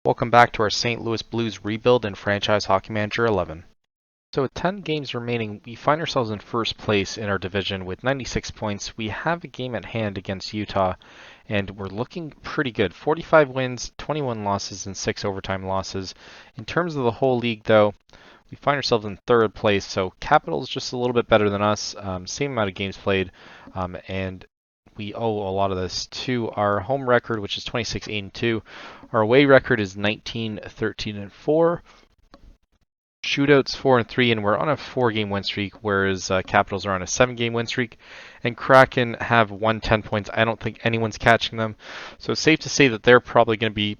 Welcome back to our St. Louis Blues rebuild in Franchise Hockey Manager 11. So with 10 games remaining, we find ourselves in first place in our division with 96 points. We have a game at hand against Utah, and we're looking pretty good. 45 wins, 21 losses, and 6 overtime losses. In terms of the whole league, though, we find ourselves in third place, so Capital is just a little bit better than us. Same amount of games played, and we owe a lot of this to our home record, which is 26-8-2. Our away record is 19-13-4. Shootouts 4-3, and we're on a 4-game win streak, whereas Capitals are on a 7-game win streak, and Kraken have won 10 points. I don't think anyone's catching them, so it's safe to say that they're probably going to be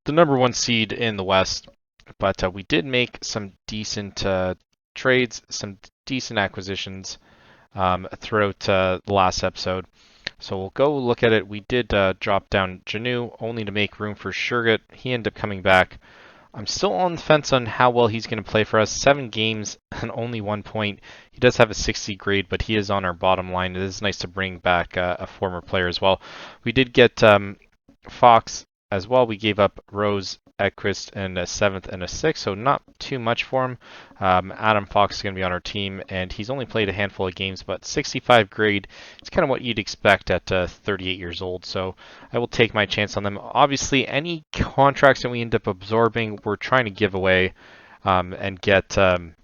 the number one seed in the West. But we did make some decent trades, some decent acquisitions throughout the last episode. So we'll go look at it. We did drop down Janu only to make room for Shergitt. He ended up coming back. I'm still on the fence on how well he's going to play for us. 7 games and only 1 point. He does have a 60 grade, but he is on our bottom line. It is nice to bring back a former player as well. We did get Fox as well. We gave up Rose, Ekquist, and a 7th and a 6th, so not too much for him. Adam Fox is going to be on our team, and he's only played a handful of games, but 65 grade is kind of what you'd expect at 38 years old, so I will take my chance on them. Obviously, any contracts that we end up absorbing, we're trying to give away and get them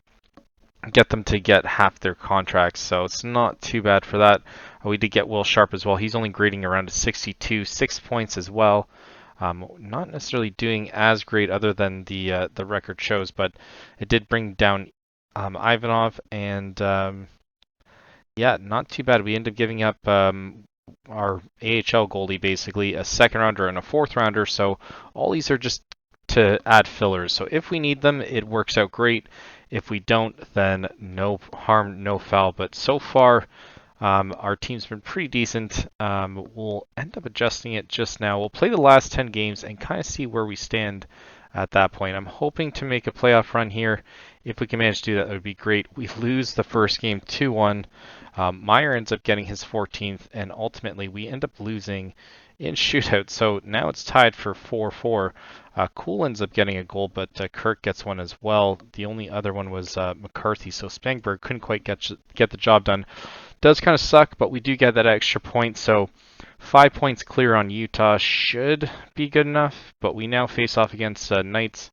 to get half their contracts, so it's not too bad for that. We did get Will Sharp as well. He's only grading around a 62, 6 points as well. Not necessarily doing as great other than the record shows, but it did bring down Ivanov, and yeah, not too bad. We ended up giving up our AHL goalie, basically, a second rounder and a fourth rounder, so all these are just to add fillers. So if we need them, it works out great. If we don't, then no harm, no foul. But so far, our team's been pretty decent. We'll end up adjusting it just now. We'll play the last 10 games and kind of see where we stand at that point. I'm hoping to make a playoff run here. If we can manage to do that, that would be great. We lose the first game 2-1. Meyer ends up getting his 14th, and ultimately we end up losing in shootout. So now it's tied for 4-4. Kuhl ends up getting a goal, but Kirk gets one as well. The only other one was McCarthy, so Spangberg couldn't quite get the job done. Does kind of suck, but we do get that extra point, so 5 points clear on Utah should be good enough. But we now face off against Knights,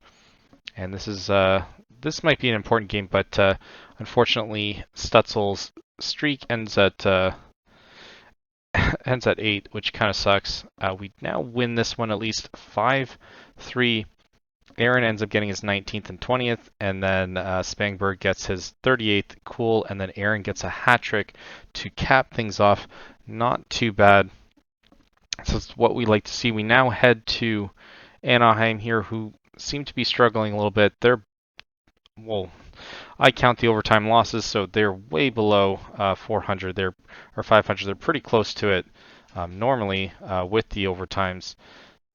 and this might be an important game, but unfortunately Stutzel's streak ends at 8, which kind of sucks. We now win this one at least 5-3. Aaron ends up getting his 19th and 20th, and then Spangberg gets his 38th. Cool, and then Aaron gets a hat trick to cap things off. Not too bad. So it's what we like to see. We now head to Anaheim here, who seem to be struggling a little bit. I count the overtime losses, so they're way below 400. Or 500. They're pretty close to it normally with the overtimes,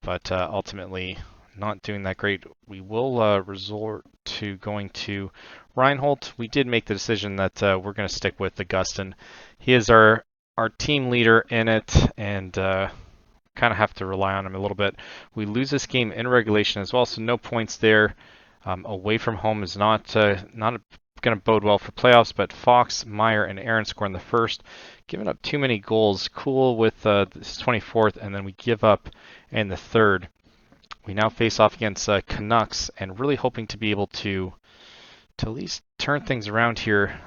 but ultimately not doing that great. We will resort to going to Reinhold. We did make the decision that we're going to stick with Augustin. He is our team leader in it, and kind of have to rely on him a little bit. We lose this game in regulation as well, so no points there. Away from home is not going to bode well for playoffs, but Fox, Meyer, and Aaron score in the first, giving up too many goals. Cool with this 24th, and then we give up in the third. We now face off against Canucks, and really hoping to be able to at least turn things around here.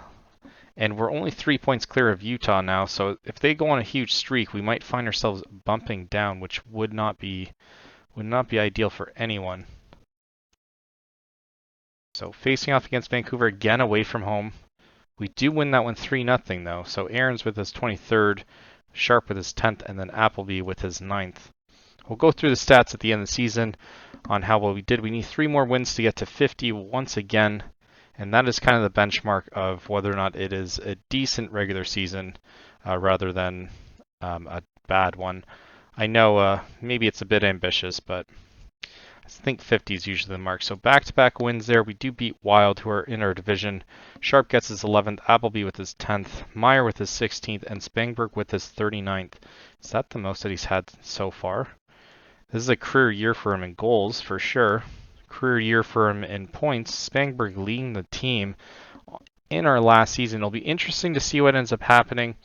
And we're only 3 points clear of Utah now, so if they go on a huge streak, we might find ourselves bumping down, which would not be ideal for anyone. So facing off against Vancouver again away from home. We do win that one 3-0 though. So Aaron's with his 23rd, Sharp with his 10th, and then Appleby with his 9th. We'll go through the stats at the end of the season on how well we did. We need 3 more wins to get to 50 once again, and that is kind of the benchmark of whether or not it is a decent regular season rather than a bad one. I know maybe it's a bit ambitious, but I think 50 is usually the mark. So back-to-back wins there. We do beat Wild, who are in our division. Sharp gets his 11th, Appleby with his 10th, Meyer with his 16th, and Spangberg with his 39th. Is that the most that he's had so far? This is a career year for him in goals, for sure. Career year for him in points. Spangberg leading the team in our last season. It'll be interesting to see what ends up happening.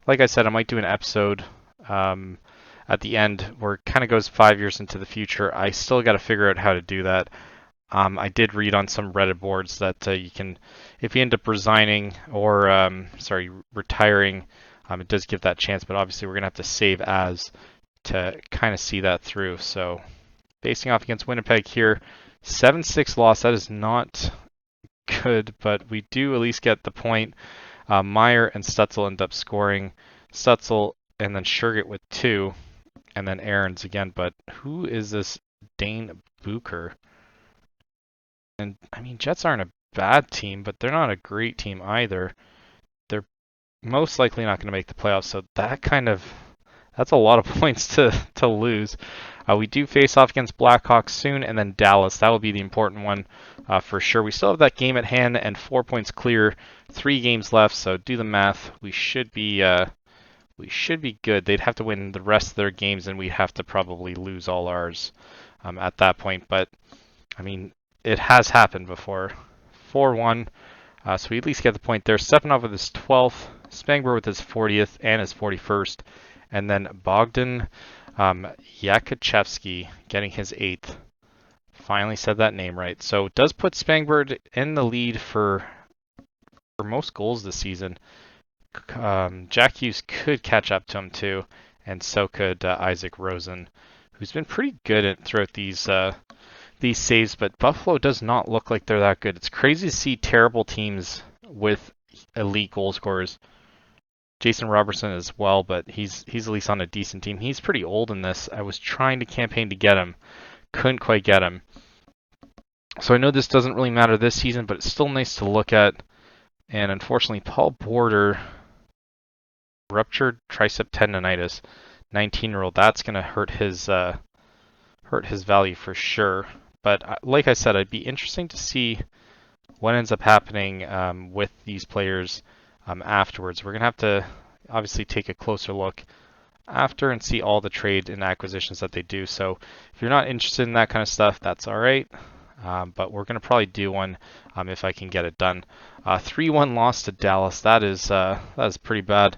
Like I said, I might do an episode at the end where it kind of goes 5 years into the future. I still got to figure out how to do that. I did read on some Reddit boards that you can, if you end up resigning or, retiring, it does give that chance, but obviously we're going to have to save as to kind of see that through. So facing off against Winnipeg here, 7-6 loss. That is not good, but we do at least get the point. Meyer and Stutzel end up scoring. Stutzel and then Shergitt with 2, and then Aarons again. But who is this Dane Bucher? And I mean, Jets aren't a bad team, but they're not a great team either. They're most likely not going to make the playoffs, so that's a lot of points to lose. We do face off against Blackhawks soon, and then Dallas. That will be the important one for sure. We still have that game at hand and 4 points clear. 3 games left, so do the math. We should be good. They'd have to win the rest of their games, and we'd have to probably lose all ours at that point. But I mean, it has happened before. 4-1. So we at least get the point there. Stepanov with his 12th, Spangberg with his 40th and his 41st, and then Bogdan Yakachevsky getting his 8th. Finally said that name right. So it does put Spangberg in the lead for most goals this season. Jack Hughes could catch up to him too, and so could Isaac Rosen, who's been pretty good throughout these saves, but Buffalo does not look like they're that good. It's crazy to see terrible teams with elite goal scorers. Jason Robertson as well, but he's at least on a decent team. He's pretty old in this. I was trying to campaign to get him. Couldn't quite get him. So I know this doesn't really matter this season, but it's still nice to look at. And unfortunately, Paul Border ruptured tricep tendonitis. 19-year-old. That's going to hurt his value for sure. But like I said, it'd be interesting to see what ends up happening with these players afterwards. We're going to have to obviously take a closer look after and see all the trade and acquisitions that they do. So if you're not interested in that kind of stuff, that's all right. But we're going to probably do one if I can get it done. 3-1 loss to Dallas. That is pretty bad.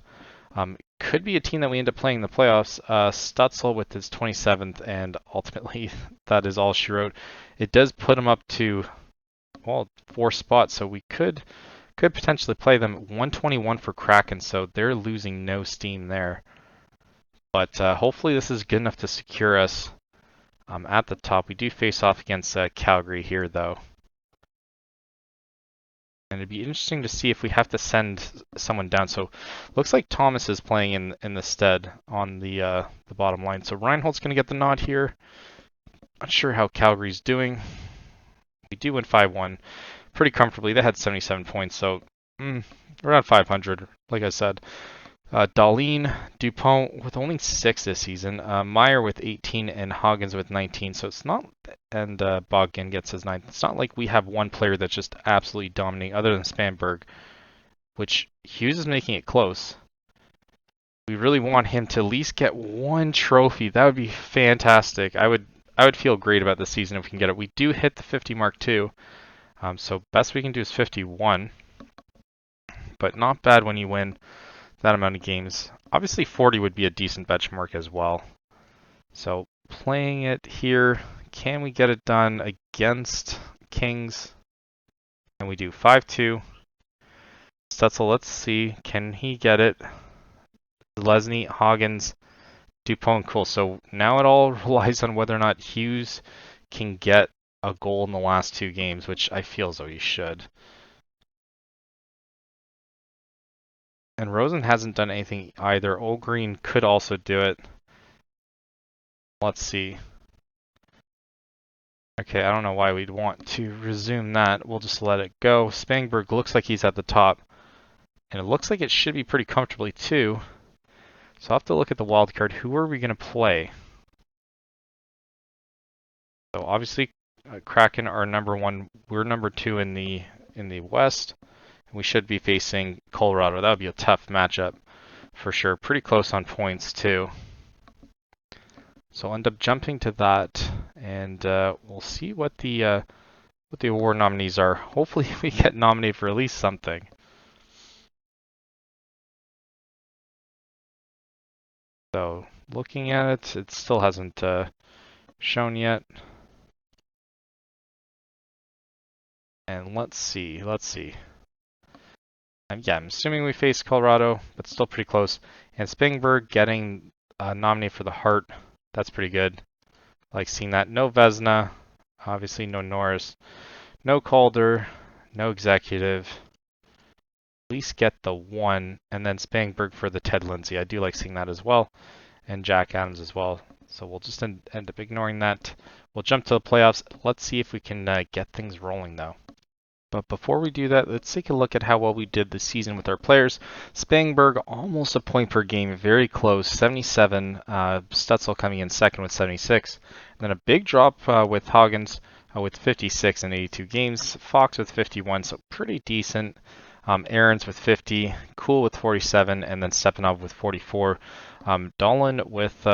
Could be a team that we end up playing in the playoffs. Stutzel with his 27th, and ultimately that is all she wrote. It does put him up to 4 spots, so we could potentially play them. 121 for Kraken, so they're losing no steam there. But hopefully this is good enough to secure us at the top. We do face off against Calgary here, though. And it'd be interesting to see if we have to send someone down. So looks like Thomas is playing in the stead on the bottom line. So Reinholdt's going to get the nod here. Not sure how Calgary's doing. We do win 5-1 pretty comfortably. They had 77 points, so around 500, like I said. Dahlin, Dupont with only 6 this season. Meyer with 18 and Hagens with 19. So it's not, and Bogdan gets his 9th. It's not like we have one player that's just absolutely dominating other than Spangberg, which Hughes is making it close. We really want him to at least get 1 trophy. That would be fantastic. I would feel great about this season if we can get it. We do hit the 50 mark too. So best we can do is 51. But not bad when you win that amount of games. Obviously 40 would be a decent benchmark as well. So playing it here, can we get it done against Kings? And we do 5-2. Stutzel, let's see, can he get it? Lesney, Hagens, Dupont, cool. So now it all relies on whether or not Hughes can get a goal in the last 2 games, which I feel as though he should. And Rosen hasn't done anything either. O'Green could also do it. Let's see. Okay, I don't know why we'd want to resume that. We'll just let it go. Spangberg looks like he's at the top. And it looks like it should be pretty comfortably too. So I'll have to look at the wild card. Who are we going to play? So obviously Kraken are number 1. We're number 2 in the West. We should be facing Colorado. That would be a tough matchup for sure. Pretty close on points too. So I'll end up jumping to that, and we'll see what the award nominees are. Hopefully we get nominated for at least something. So looking at it, it still hasn't shown yet. And let's see. Yeah, I'm assuming we face Colorado, but still pretty close. And Spangberg getting nominated for the Hart. That's pretty good. Like seeing that. No Vesna, obviously no Norris, no Calder, no Executive. At least get the one, and then Spangberg for the Ted Lindsay. I do like seeing that as well, and Jack Adams as well. So we'll just end up ignoring that. We'll jump to the playoffs. Let's see if we can get things rolling though. But before we do that, let's take a look at how well we did this season with our players. Spangberg, almost a point per game, very close, 77. Stutzel coming in second with 76. And then a big drop with Hoggins with 56 in 82 games. Fox with 51, so pretty decent. Aaron's with 50, Cool with 47, and then Stepanov with 44. Dolan with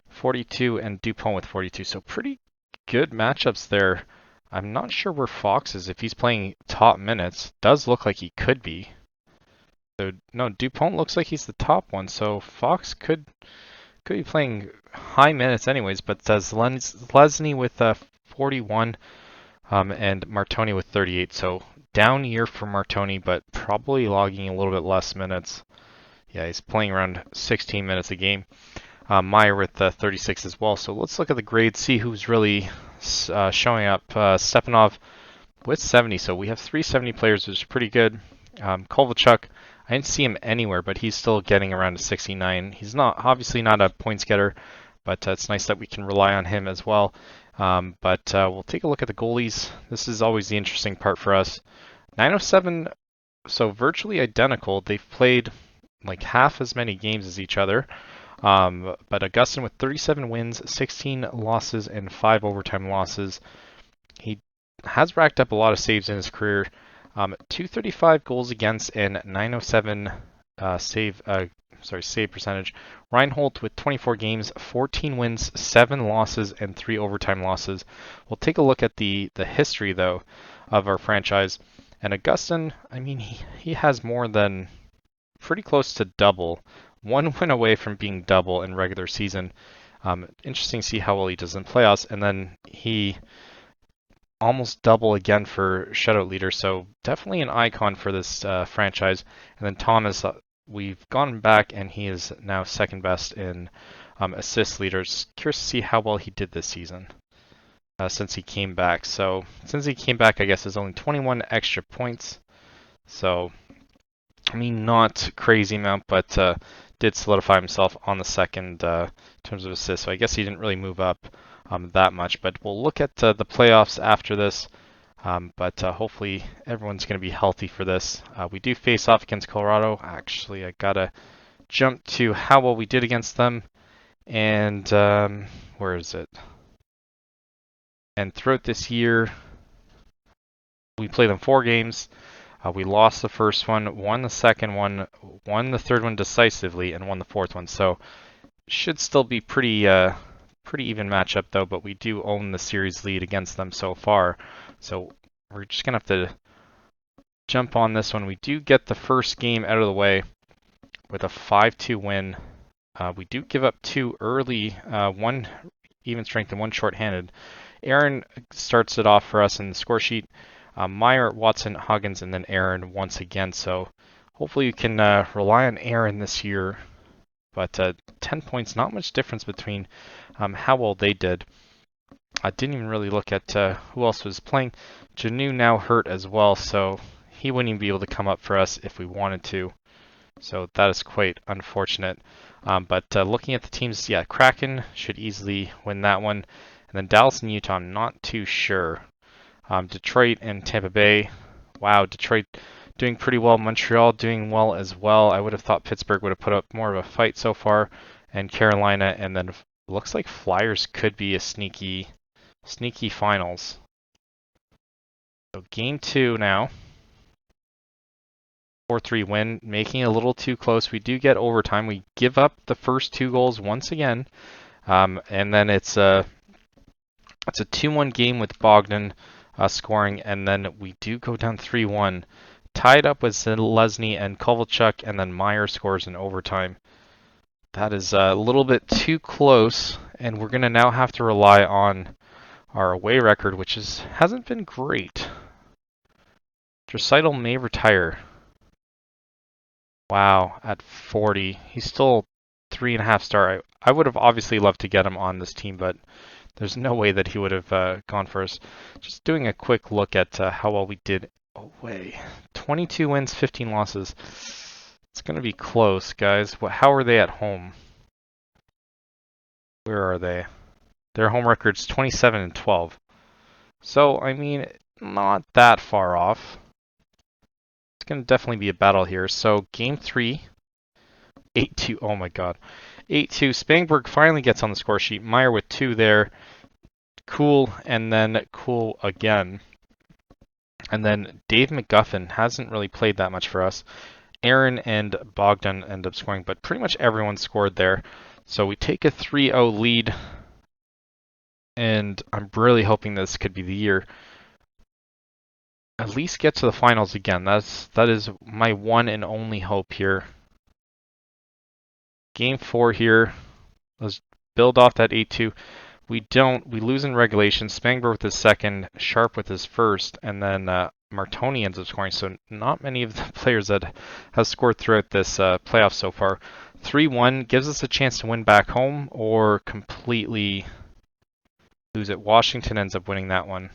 42, and Dupont with 42. So pretty good matchups there. I'm not sure where Fox is. If he's playing top minutes, does look like he could be. So no, Dupont looks like he's the top one. So Fox could be playing high minutes anyways. But does Lesney with 41 and Martoni with 38. So down year for Martoni, but probably logging a little bit less minutes. Yeah, he's playing around 16 minutes a game. Meyer with 36 as well. So let's look at the grades, see who's really showing up. Stepanov with 70, so we have 370 players, which is pretty good. Kovalchuk, I didn't see him anywhere, but he's still getting around a 69. He's obviously not a points getter, but it's nice that we can rely on him as well. But we'll take a look at the goalies. This is always the interesting part for us. 907, so virtually identical. They've played like half as many games as each other. But Augustin with 37 wins, 16 losses, and 5 overtime losses. He has racked up a lot of saves in his career. 235 goals against and 907 save percentage. Reinhold with 24 games, 14 wins, 7 losses, and 3 overtime losses. We'll take a look at the history though of our franchise. And Augustin, I mean, he has more than pretty close to double. One win away from being double in regular season. Interesting to see how well he does in playoffs. And then he almost double again for shutout leader. So definitely an icon for this franchise. And then Thomas, we've gone back and he is now second best in assist leaders. Curious to see how well he did this season since he came back. So since he came back, I guess there's only 21 extra points. So I mean, not crazy amount, but did solidify himself on the second in terms of assists. So I guess he didn't really move up that much. But we'll look at the playoffs after this. But hopefully everyone's going to be healthy for this. We do face off against Colorado. Actually, I gotta jump to how well we did against them. And where is it? And throughout this year, we played them 4 games. We lost the first one, won the second one, won the third one decisively, and won the fourth one. So should still be pretty even matchup though. But we do own the series lead against them so far. So we're just gonna have to jump on this one. We do get the first game out of the way with a 5-2 win. We do give up 2 early, 1 even strength and 1 shorthanded. Aaron starts it off for us in the score sheet. Meyer, Watson, Huggins, and then Aaron once again. So hopefully you can rely on Aaron this year. But 10 points, not much difference between how well they did. I didn't even really look at who else was playing. Janu now hurt as well, so he wouldn't even be able to come up for us if we wanted to. So that is quite unfortunate. But looking at the teams, yeah, Kraken should easily win that one. And then Dallas and Utah, I'm not too sure. Detroit and Tampa Bay. Wow, Detroit doing pretty well. Montreal doing well as well. I would have thought Pittsburgh would have put up more of a fight so far. And Carolina, and then looks like Flyers could be a sneaky finals. So game 2 now. 4-3 win, making it a little too close. We do get overtime. We give up the first 2 goals once again. And then it's a 2-1 game with Bogdan scoring, and then we do go down 3-1. Tied up with Lesney and Kovalchuk, and then Meyer scores in overtime. That is a little bit too close, and we're going to now have to rely on our away record, which hasn't been great. Draisaitl may retire. Wow, at 40. He's still 3.5 star. I would have obviously loved to get him on this team, but there's no way that he would have gone for us. Just doing a quick look at how well we did away. 22 wins, 15 losses. It's going to be close, guys. How are they at home? Where are they? Their home record's 27-12. So, I mean, not that far off. It's going to definitely be a battle here. So, game 3, 8-2. Oh my god. 8-2. Spangberg finally gets on the score sheet. Meyer with 2 there. Cool, and then cool again. And then Dave McGuffin hasn't really played that much for us. Aaron and Bogdan end up scoring, but pretty much everyone scored there. So we take a 3-0 lead, and I'm really hoping this could be the year. At least get to the finals again. That is my one and only hope here. Game 4 here. Let's build off that 8-2. We don't. We lose in regulation. Spangberg with his second, Sharp with his first, and then Martoni ends up scoring. So not many of the players that have scored throughout this playoff so far. 3-1 gives us a chance to win back home or completely lose it. Washington ends up winning that one.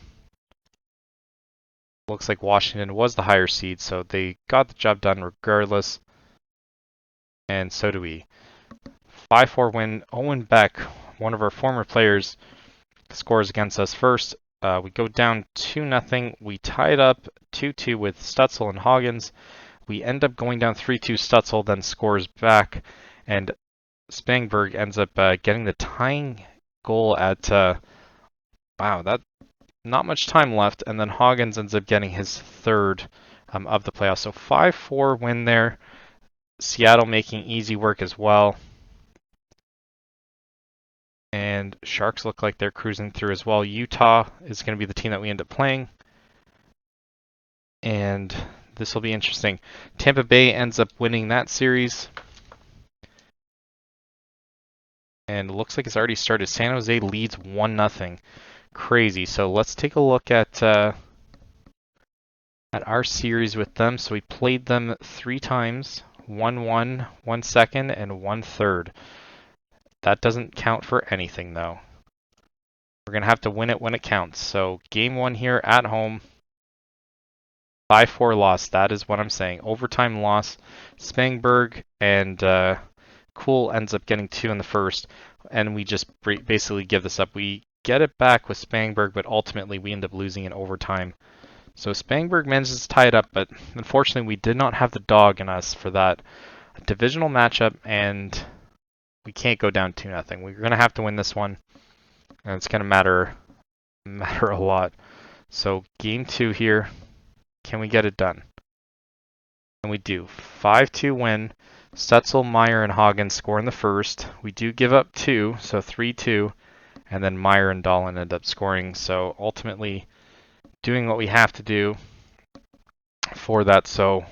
Looks like Washington was the higher seed, so they got the job done regardless. And so do we. 5-4 win. Owen Beck, one of our former players, scores against us first. We go down 2-0. We tied up 2-2 with Stutzel and Hoggins. We end up going down 3-2. Stutzel then scores back, and Spangberg ends up getting the tying goal at wow, that not much time left, and then Hoggins ends up getting his third of the playoffs. So 5-4 win there. Seattle making easy work as well. And Sharks look like they're cruising through as well. Utah is going to be the team that we end up playing. And this will be interesting. Tampa Bay ends up winning that series. And it looks like it's already started. San Jose leads 1-0. Crazy. So let's take a look at our series with them. So we played them 3 times. 1-1, 1 second, and 1 third. That doesn't count for anything, though. We're going to have to win it when it counts. So game 1 here at home. 5-4 loss. That is what I'm saying. Overtime loss. Spangberg and Cool ends up getting 2 in the first. And we just basically give this up. We get it back with Spangberg, but ultimately we end up losing in overtime. So Spangberg manages to tie it up, but unfortunately we did not have the dog in us for that divisional matchup, and we can't go down 2-0. We're going to have to win this one, and it's going to matter a lot. So game 2 here, can we get it done? And we do. 5-2 win. Stutzel, Meyer, and Hoggins score in the first. We do give up 2, so 3-2, and then Meyer and Dahlin end up scoring. So ultimately doing what we have to do for that. So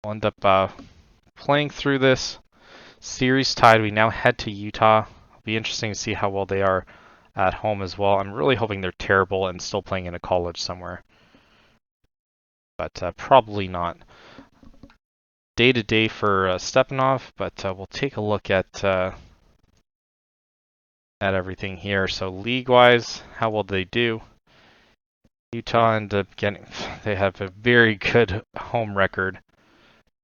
we'll end up playing through this. Series tied. We now head to Utah. It'll be interesting to see how well they are at home as well. I'm really hoping they're terrible and still playing in a college somewhere. But probably not. Day to day for Stepanov, but we'll take a look at everything here. So league-wise, how well they do. Utah end up getting, they have a very good home record.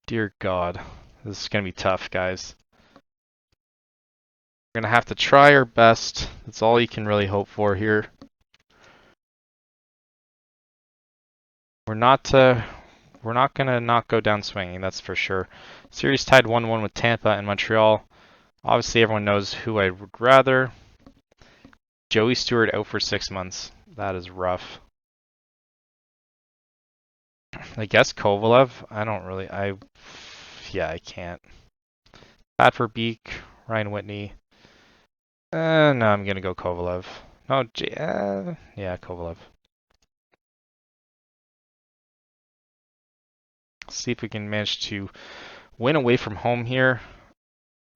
Dear God, this is going to be tough, guys. We're going to have to try our best. That's all you can really hope for here. We're not going to not go down swinging, that's for sure. Series tied 1-1 with Tampa and Montreal. Obviously, everyone knows who I would rather. Joey Stewart out for 6 months. That is rough. I guess Kovalev. Yeah, I can't. Bad for Beek, Ryan Whitney. No, I'm gonna go Kovalev. No, yeah, Kovalev. See if we can manage to win away from home here.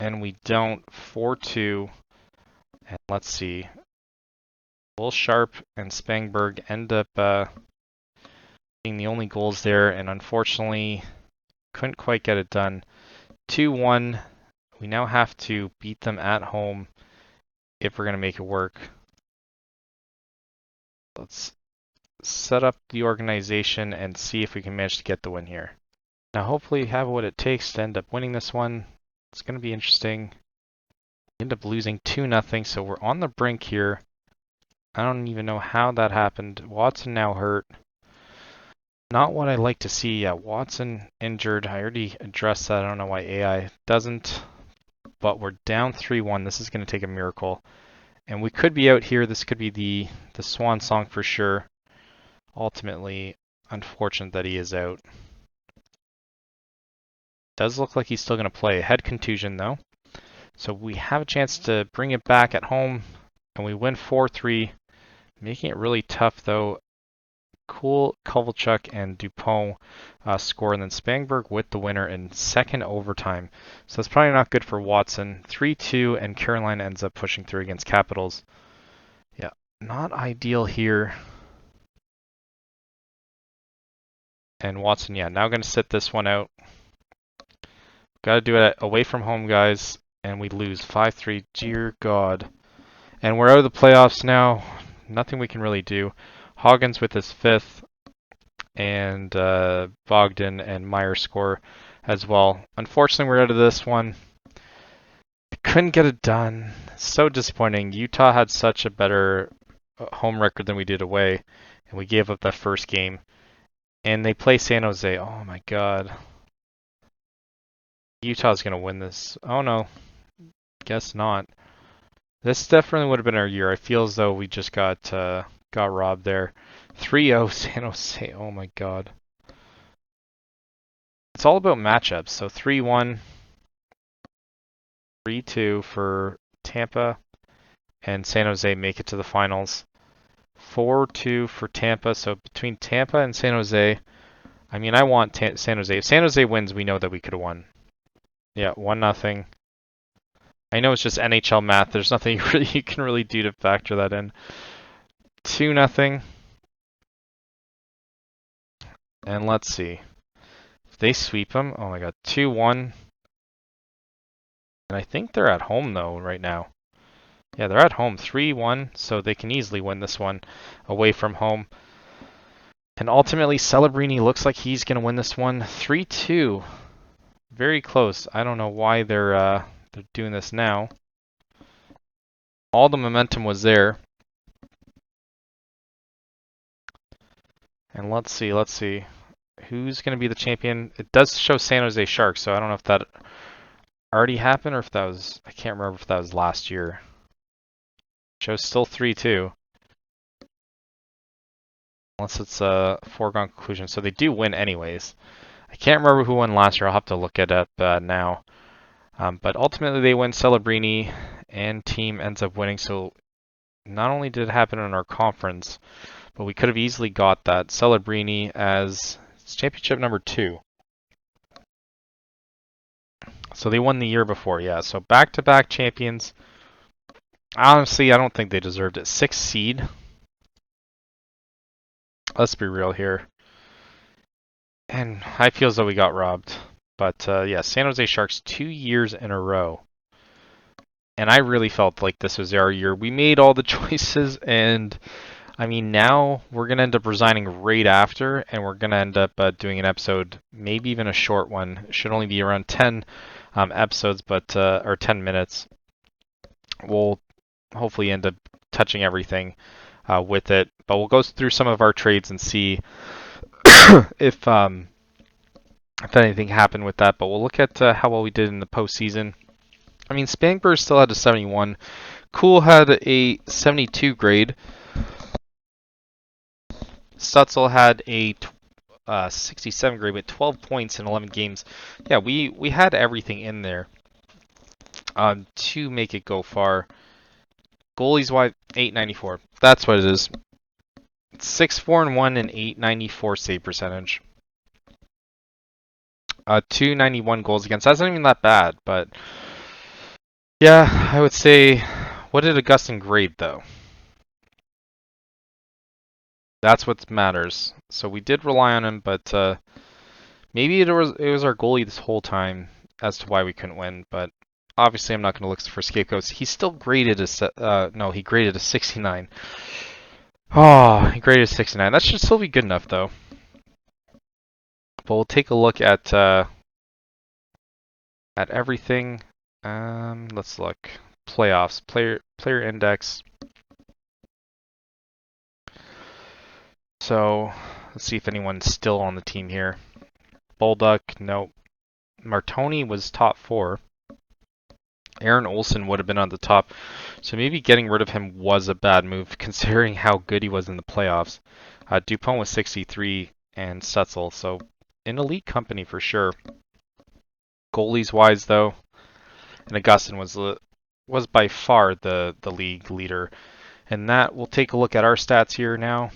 And we don't. 4-2. And let's see. Will Sharp and Spangberg end up being the only goals there, and unfortunately couldn't quite get it done. 2-1. We now have to beat them at home if we're going to make it work. Let's set up the organization and see if we can manage to get the win here. Now hopefully we have what it takes to end up winning this one. It's going to be interesting. We end up losing 2-0, so we're on the brink here. I don't even know how that happened. Watson now hurt. Not what I like to see. Yeah, Watson injured. I already addressed that. I don't know why AI doesn't. But we're down 3-1. This is going to take a miracle. And we could be out here. This could be the swan song for sure. Ultimately, unfortunate that he is out. Does look like he's still going to play. Head contusion though. So we have a chance to bring it back at home. And we win 4-3. Making it really tough though. Cool, Kovalchuk and Dupont score, and then Spangberg with the winner in second overtime. So that's probably not good for Watson. 3-2, and Carolina ends up pushing through against Capitals. Yeah, not ideal here. And Watson, yeah, now going to sit this one out. Got to do it away from home, guys, and we lose 5-3. Dear God. And we're out of the playoffs now. Nothing we can really do. Hoggins with his fifth, and Bogdan and Meyer score as well. Unfortunately, we're out of this one. Couldn't get it done. So disappointing. Utah had such a better home record than we did away, and we gave up that first game. And they play San Jose. Oh my God. Utah's going to win this. Oh no. Guess not. This definitely would have been our year. I feel as though we just got robbed there. 3-0 San Jose. Oh my God. It's all about matchups. So 3-1, 3-2 for Tampa, and San Jose make it to the finals. 4-2 for Tampa. So between Tampa and San Jose, I mean, I want San Jose. If San Jose wins, we know that we could have won. Yeah, 1-0. I know it's just NHL math. There's nothing you can really do to factor that in. 2-0. And let's see. If they sweep them, oh my God, 2-1. And I think they're at home though right now. Yeah, they're at home, 3-1, so they can easily win this one away from home. And ultimately, Celebrini looks like he's going to win this one 3-2. Very close. I don't know why they're doing this now. All the momentum was there. And let's see. Who's going to be the champion? It does show San Jose Sharks, so I don't know if that already happened or if that was, I can't remember if that was last year. It shows still 3-2. Unless it's a foregone conclusion. So they do win anyways. I can't remember who won last year. I'll have to look it up now. But ultimately they win. Celebrini and team ends up winning. So not only did it happen in our conference, but we could have easily got that Celebrini as championship number 2. So they won the year before, yeah. So back-to-back champions. Honestly, I don't think they deserved it. 6th seed. Let's be real here. And I feel as though we got robbed. But yeah, San Jose Sharks 2 years in a row. And I really felt like this was our year. We made all the choices, and I mean, now we're going to end up resigning right after, and we're going to end up doing an episode, maybe even a short one. It should only be around 10 episodes, but or 10 minutes. We'll hopefully end up touching everything with it, but we'll go through some of our trades and see if anything happened with that. But we'll look at how well we did in the postseason. I mean, Spangberg still had a 71. Cool had a 72 grade. Stutzel had a 67 grade with 12 points in 11 games. Yeah, we had everything in there to make it go far. Goalies wise, 894. That's what it is. 6-4-1 and 894 save percentage. 291 goals against. That's not even that bad, but yeah, I would say. What did Augustin grade though? That's what matters. So we did rely on him, but maybe it was our goalie this whole time as to why we couldn't win. But obviously, I'm not going to look for scapegoats. He still graded a no, he graded a 69. Oh, he graded a 69. That should still be good enough though. But we'll take a look at everything. Let's look. Playoffs, player index. So let's see if anyone's still on the team here. Bolduc, nope. Martoni was top 4. Aaron Olson would have been on the top. So maybe getting rid of him was a bad move considering how good he was in the playoffs. Dupont was 63 and Setzel. So in elite company for sure. Goalies wise though, and Augustin was by far the league leader. And that, we'll take a look at our stats here now.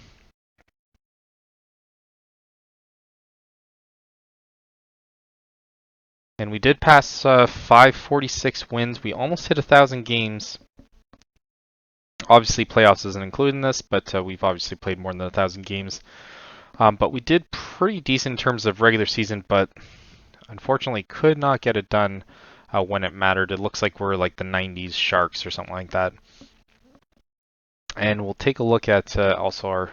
And we did pass 546 wins. We almost hit 1,000 games. Obviously, playoffs isn't included in this, but we've obviously played more than 1,000 games. But we did pretty decent in terms of regular season, but unfortunately could not get it done when it mattered. It looks like we're like the 90s Sharks or something like that. And we'll take a look at also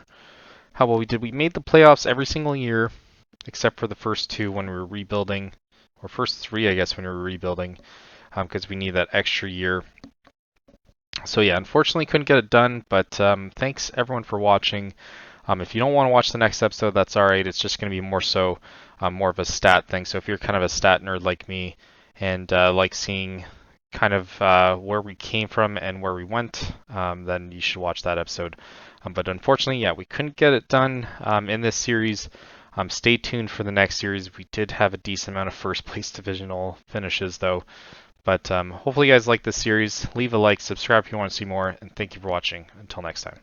how well we did. We made the playoffs every single year, except for the first 2 when we were rebuilding. Or first 3, I guess, when we were rebuilding, because we need that extra year. So yeah, unfortunately couldn't get it done, but thanks everyone for watching. If you don't want to watch the next episode, that's alright. It's just going to be more so more of a stat thing. So if you're kind of a stat nerd like me and like seeing kind of where we came from and where we went, then you should watch that episode. But unfortunately, yeah, we couldn't get it done in this series. Stay tuned for the next series. We did have a decent amount of first place divisional finishes though. But hopefully you guys like this series. Leave a like, subscribe if you want to see more, and thank you for watching. Until next time.